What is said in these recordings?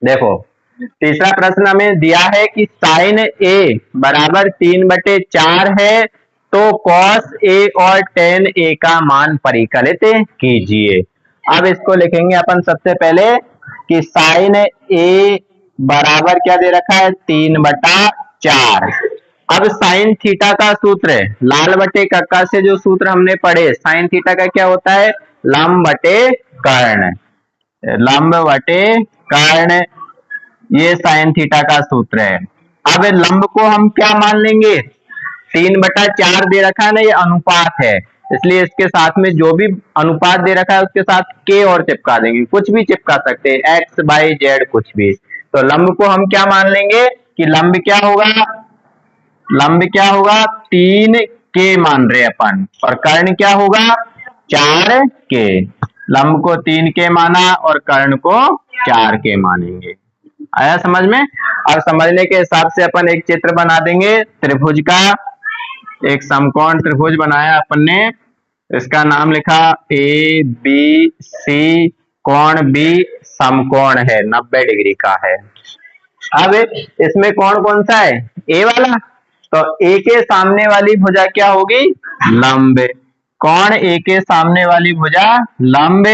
देखो, तीसरा प्रश्न हमें दिया है कि साइन ए बराबर 3/4 है, तो कॉस ए और टेन ए का मान परिकलित कीजिए। अब इसको लिखेंगे अपन सबसे पहले कि साइन ए बराबर क्या दे रखा है, 3/4। अब साइन थीटा का सूत्र, लाल बटे कक्का से जो सूत्र हमने पढ़े, साइन थीटा का क्या होता है, लंब बटे कर्ण। लंब बटे कर्ण, ये साइन थीटा का सूत्र है। अब लंब को हम क्या मान लेंगे, 3/4 दे रखा है ना, ये अनुपात है, इसलिए इसके साथ में जो भी अनुपात दे रखा है उसके साथ के और चिपका देंगे, कुछ भी चिपका सकते हैं, एक्स बाई जेड कुछ भी। तो लंब को हम क्या मान लेंगे कि लंब क्या होगा, लंब क्या होगा, 3 के मान रहे अपन, और कर्ण क्या होगा, 4 के। लंब को 3 के माना और कर्ण को 4 के मानेंगे। आया समझ में। अब समझने के हिसाब से अपन एक चित्र बना देंगे त्रिभुज का। एक समकोण त्रिभुज बनाया अपन ने, इसका नाम लिखा ए बी सी, कोण बी समकोण है, 90 डिग्री का है। अब इसमें कौन कौन सा है, ए वाला, तो ए के सामने वाली भुजा क्या होगी, लंब। कौन ए के सामने वाली भुजा लंब,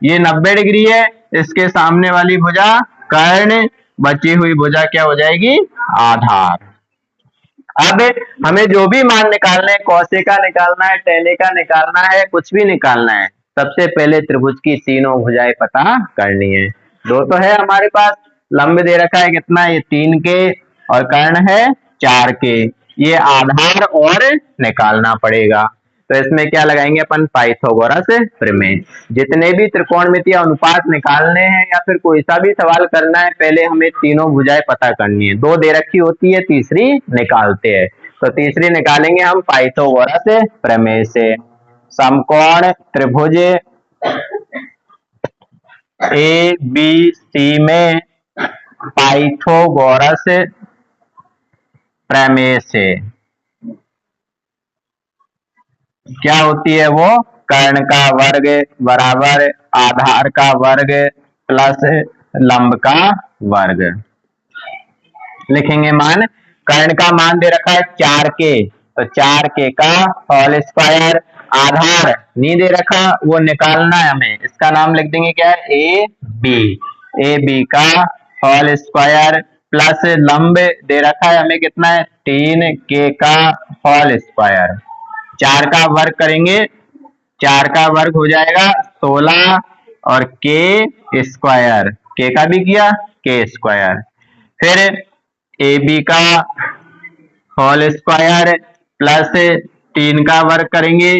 ये 90 डिग्री है, इसके सामने वाली भुजा कर्ण, बची हुई भुजा क्या हो जाएगी, आधार। अब हमें जो भी मान निकालना है, कौसे का निकालना है, टेने का निकालना है, कुछ भी निकालना है, सबसे पहले त्रिभुज की तीनों भुजाएं पता करनी है। दो तो है हमारे पास, लंब दे रखा है कितना, ये 3 के, और कर्ण है 4 के, ये आधार और निकालना पड़ेगा। तो इसमें क्या लगाएंगे अपन, पाइथागोरस प्रमेय। जितने भी त्रिकोणमितीय अनुपात निकालने हैं या फिर कोई सा भी सवाल करना है, पहले हमें तीनों भुजाएं पता करनी है, दो दे रखी होती है, तीसरी निकालते हैं। तो तीसरी निकालेंगे हम पाइथागोरस प्रमेय से। समकोण त्रिभुज ए बी सी में पाइथागोरस प्रमेय से क्या होती है वो, कर्ण का वर्ग बराबर आधार का वर्ग प्लस लंब का वर्ग। लिखेंगे मान, कर्ण का मान दे रखा है 4 के, तो 4 के का होल स्क्वायर, आधार नहीं दे रखा, वो निकालना है हमें, इसका नाम लिख देंगे क्या है, ए बी। ए बी का होल स्क्वायर प्लस लंब दे रखा है हमें कितना है, 3 के का होल स्क्वायर। 4 का वर्ग करेंगे, 4 का वर्ग हो जाएगा 16, और के स्क्वायर, के का भी किया, के स्क्वायर। फिर ए बी का होल स्क्वायर प्लस 3 का वर्ग करेंगे,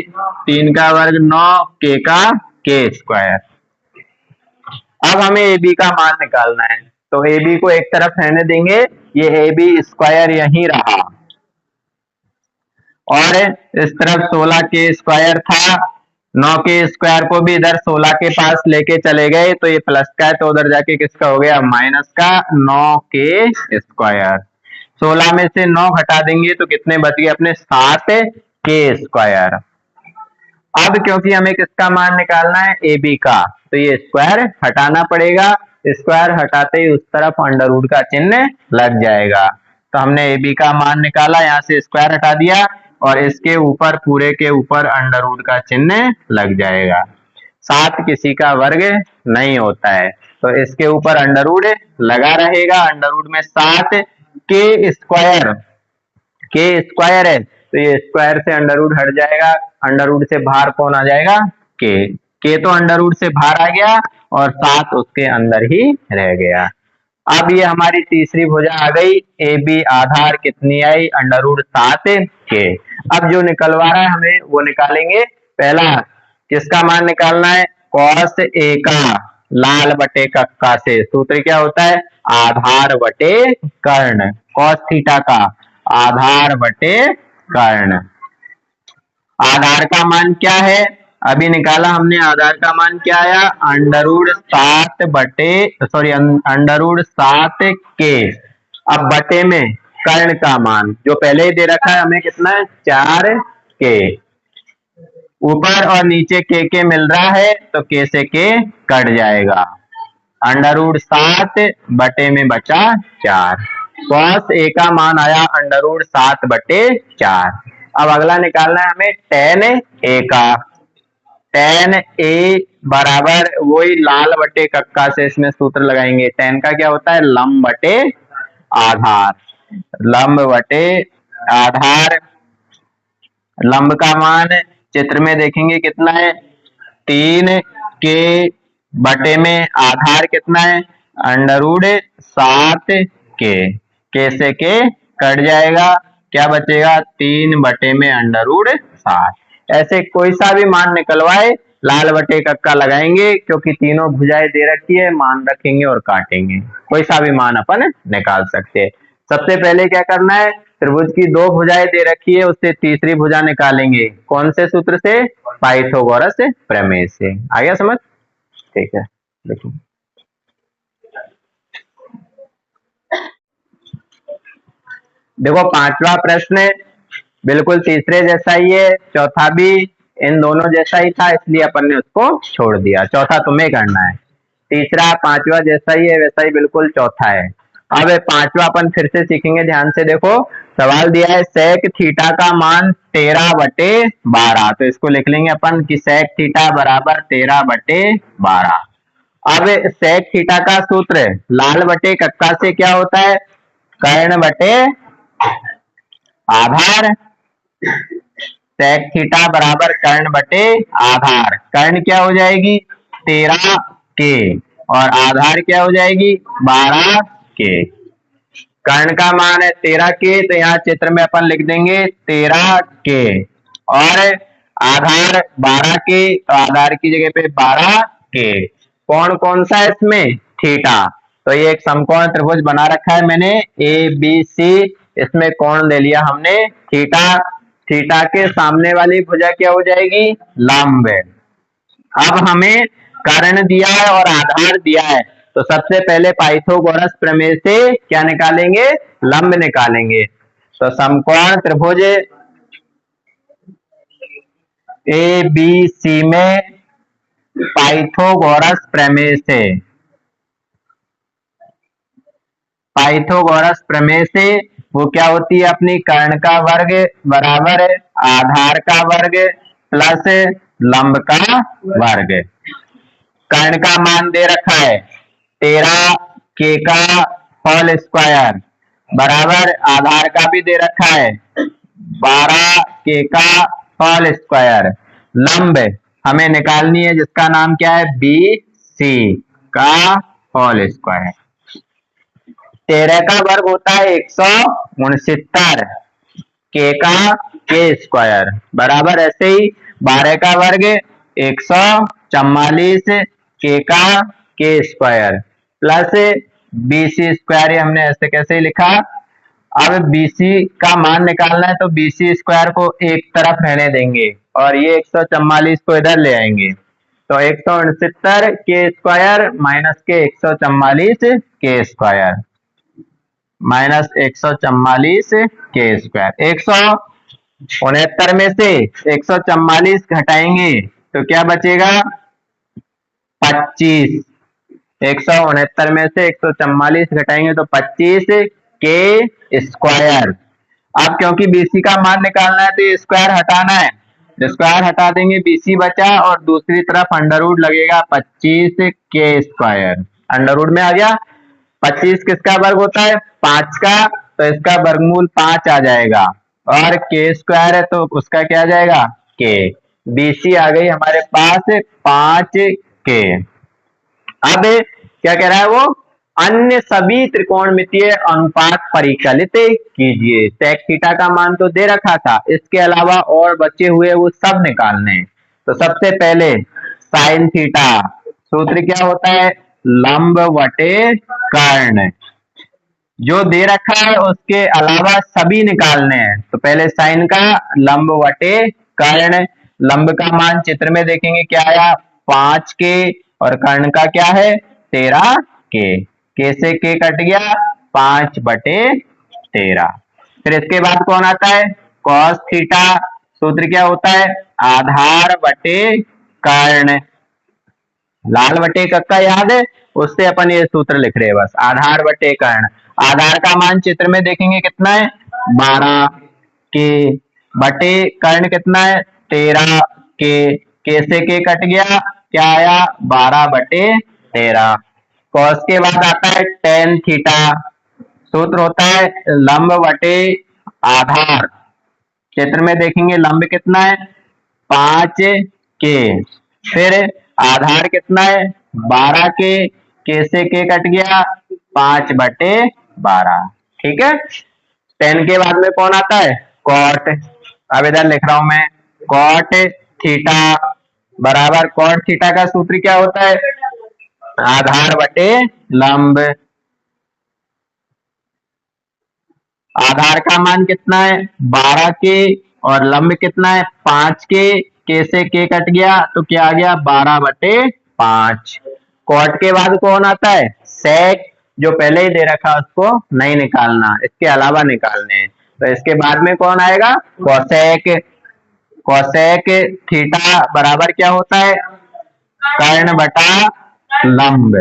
3 का वर्ग 9, के का के स्क्वायर। अब हमें ए बी का मान निकालना है, तो ए बी को एक तरफ रहने देंगे, ये ए बी स्क्वायर यहीं रहा, और इस तरफ 16 के स्क्वायर था, 9 के स्क्वायर को भी इधर 16 के पास लेके चले गए, तो ये प्लस का है, तो उधर जाके किसका हो गया, माइनस का, 9 के स्क्वायर। 16 में से 9 घटा देंगे तो कितने बच गए अपने, 7 के स्क्वायर। अब क्योंकि हमें किसका मान निकालना है, ए बी का, तो ये स्क्वायर हटाना पड़ेगा, स्क्वायर हटाते ही उस तरफ अंडर रूट का चिन्ह लग जाएगा। तो हमने ए बी का मान निकाला, यहाँ से स्क्वायर हटा दिया, और इसके ऊपर पूरे के ऊपर अंडर रूट का चिन्ह लग जाएगा। 7 किसी का वर्ग नहीं होता है, तो इसके ऊपर अंडर रूट लगा रहेगा, अंडर रूट में 7 के स्क्वायर, के स्क्वायर है, तो ये स्क्वायर से अंडर रूट हट जाएगा, अंडर रूट से बाहर कौन आ जाएगा, के तो अंडर रूट से बाहर आ गया, और 7 उसके अंदर ही रह गया। अब ये हमारी तीसरी भुजा आ गई, ए बी आधार कितनी आई, अंडर रूट 7 के। अब जो निकलवा रहा है हमें वो निकालेंगे। पहला किसका मान निकालना है, कॉस ए का, लाल बटे कक्का से, सूत्र क्या होता है, आधार बटे कर्ण, कॉस थीटा का आधार बटे कर्ण। आधार का मान क्या है, अभी निकाला हमने, आधार का मान क्या आया, अंडर रूट 7 के। अब बटे में कर्ण का मान जो पहले ही दे रखा है हमें कितना है, 4 के। ऊपर और नीचे के मिल रहा है, तो के से के कट जाएगा, √7 में बचा 4। cos a का मान आया √7/4। अब अगला निकालना है हमें tan a का। tan a बराबर वही लाल बटे कक्का से इसमें सूत्र लगाएंगे। tan का क्या होता है, लंब बटे आधार। लंब बटे आधार, लंब का मान चित्र में देखेंगे कितना है, 3 के बटे में आधार कितना है, √7 के से के कट जाएगा, क्या बचेगा, 3 बटे में √7। ऐसे कोई सा भी मान निकलवाए लाल बटे कक्का लगाएंगे, क्योंकि तीनों भुजाएं दे रखी है, मान रखेंगे और काटेंगे, कोई सा भी मान अपन निकाल सकते हैं। सबसे पहले क्या करना है, त्रिभुज की 2 भुजाएं दे रखी है, उससे तीसरी भुजा निकालेंगे। कौन से सूत्र से, पाइथागोरस प्रमेय से। आ गया समझ, ठीक है। देखो देखो पांचवा प्रश्न बिल्कुल तीसरे जैसा ही है, चौथा भी इन दोनों जैसा ही था, इसलिए अपन ने उसको छोड़ दिया। चौथा तुम्हें करना है, तीसरा पांचवा जैसा ही है वैसा ही बिल्कुल चौथा है। अब पांचवा अपन फिर से सीखेंगे, ध्यान से देखो। सवाल दिया है sec थीटा का मान 13/12, तो इसको लिख लेंगे अपन कि sec थीटा बराबर 13/12। अब sec थीटा का सूत्र लाल बटे कक्का से क्या होता है, कर्ण बटे आधार। sec थीटा बराबर कर्ण बटे आधार, कर्ण क्या हो जाएगी 13 और आधार क्या हो जाएगी 12। कर्ण का मान है 13, तो यहाँ चित्र में अपन लिख देंगे 13 और आधार 12, तो आधार की जगह पे 12। कौन कौन सा है इसमें, थीटा। तो ये एक समकोण त्रिभुज बना रखा है मैंने ABC, इसमें कोण ले लिया हमने थीटा। थीटा के सामने वाली भुजा क्या हो जाएगी, लंब। अब हमें कर्ण दिया है और आधार दिया है, तो सबसे पहले पाइथागोरस प्रमेय से क्या निकालेंगे, लंब निकालेंगे। तो समकोण त्रिभुज ABC में पाइथागोरस प्रमेय से, पाइथागोरस प्रमेय से वो क्या होती है, अपनी कर्ण का वर्ग बराबर आधार का वर्ग प्लस लंब का वर्ग। कर्ण का मान दे रखा है 13 का होल स्क्वायर बराबर आधार का भी दे रखा है 12 का होल स्क्वायर। लंब हमें निकालनी है जिसका नाम क्या है, BC का होल स्क्वायर। 13 का वर्ग होता है 169, के स्क्वायर बराबर ऐसे ही 12 का वर्ग 144, के स्क्वायर प्लस BC स्क्वायर, हमने ऐसे कैसे लिखा। अब BC का मान निकालना है, तो BC स्क्वायर को एक तरफ रहने देंगे और ये 144 को इधर ले आएंगे, तो 169 के स्क्वायर माइनस के 144 के स्क्वायर माइनस 144 के स्क्वायर। 169 में से 144 घटाएंगे तो क्या बचेगा 25। 169 में से 144 घटाएंगे तो 25 के स्क्वायर। अब क्योंकि BC का मान निकालना है तो ये स्क्वायर हटाना है, स्क्वायर हटा देंगे, BC बचा और दूसरी तरफ अंडर रूट लगेगा 25 के स्क्वायर। अंडर रूट में आ गया, 25 किसका वर्ग होता है 5 का, तो इसका वर्गमूल 5 आ जाएगा और के स्क्वायर है तो उसका क्या आ जाएगा के। BC आ गई हमारे पास 5 के। अब क्या कह रहा है वो, अन्य सभी त्रिकोणमितीय अनुपात परिकलित कीजिए। sec थीटा का मान तो दे रखा था, इसके अलावा और बचे हुए वो सब निकालने हैं। तो सबसे पहले sin थीटा, सूत्र क्या होता है लंब बटे कर्ण, जो दे रखा है उसके अलावा सभी निकालने हैं। तो पहले साइन का लंब बटे कर्ण, लंब का मान चित्र में देखेंगे क्या आया 5 और कर्ण का क्या है 13 से के कट गया 5/13। फिर इसके बाद कौन आता है cos थीटा, सूत्र क्या होता है आधार बटे कर्ण, लाल बटे कक्का याद है, उससे अपन ये सूत्र लिख रहे हैं बस, आधार बटे कर्ण। आधार का मान चित्र में देखेंगे कितना है 12 के, बटे कर्ण कितना है 13 के से के कट गया, क्या आया 12 बटे 13। कॉस के बाद आता है टेन थीटा, सूत्र होता है लंब बटे आधार। चित्र में देखेंगे लंब कितना है 5 के, फिर आधार कितना है 12 के से के कट गया 5 बटे 12। ठीक है, टेन के बाद में कौन आता है कॉट। अब इधर लिख रहा हूं मैं कॉट थीटा बराबर, कॉट थीटा का सूत्र क्या होता है आधार बटे लंब। आधार का मान कितना है 12 के और लंब कितना है 5 के से के कट गया तो क्या आ गया 12 बटे 5। कॉट के बाद कौन आता है सेक, जो पहले ही दे रखा उसको नहीं निकालना, इसके अलावा निकालने हैं। तो इसके बाद में कौन आएगा कोसेक। कोसेक थीटा बराबर क्या होता है कर्ण बटा लंब।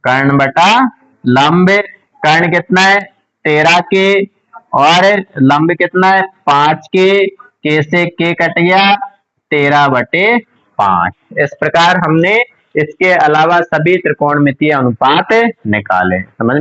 कर्ण बटा लंब, कर्ण कितना है 13 के और लंब कितना है 5 के से के कट गया 13 बटे 5। इस प्रकार हमने इसके अलावा सभी त्रिकोणमितीय अनुपात निकाले। समझ में